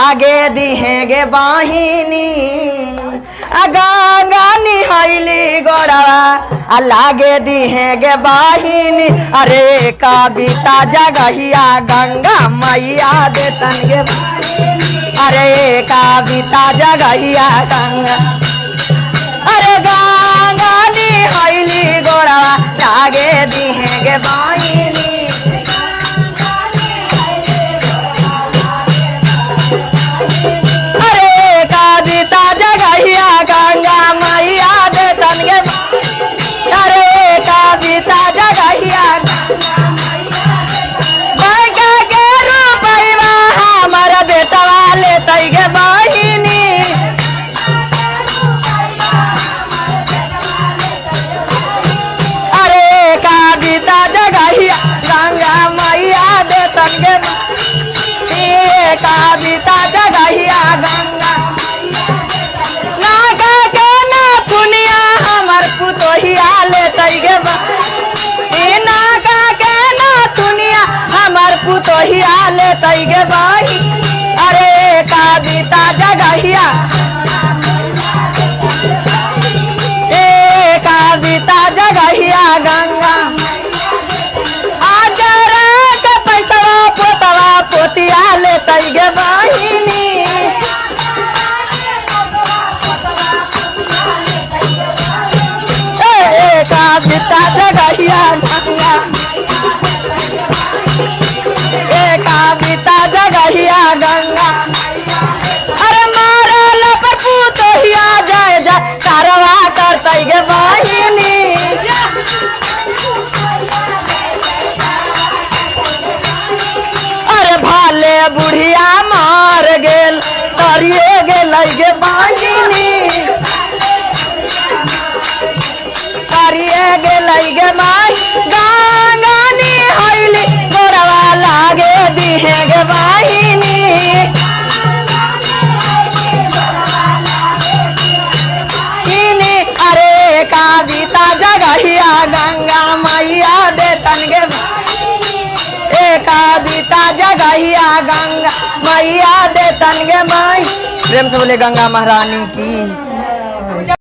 लागे दिहेगे बाहिनी गंगा निहैली गोड़वा लागे दिहेगे बाहिनी। अरे कविता जगहिया गंगा मैया दे तनगे अरे कविता जगहिया गंगा अरे गंगा निहैली गोड़वा लागे दिहेगे बाहिनी। अरे कविता जगहिया गंगा मैया दे तनगे अरे कविता जगहिया गंगा के रूपैया हमर बेटवा ले तैगे बहिनी। अरे कविता जगहिया गंगा मैया दे तनगे कविता जगहिया गंगा नागा के ना पुनिया हमर पुतोहिया ले तैगे नागा के ना पुनिया हमर पुतोहिया ले तैगे बही। अरे कविता जगहिया कविता जगहिया गंगा आदरा के पैसवा पोतवा पोतिया ले तैगे बहिनी। कविता जगहिया गंगा कविता जगहिया गंगा अरे मारा लपकू तोहिया जय जय कारवा कर तैगे बहिनी। अरे भाले बुढ़िया मार गेल तरिए गेल गे बहिनी तरिए गेल गे माई गंगा निहैली गोड़वा लागे दिहेगे बहिनी। अरे कविता जगहिया गंगा मैया दे तनगे कविता जगहिया गंगा मैया दे तनगे माई। प्रेम से बोले गंगा महारानी की।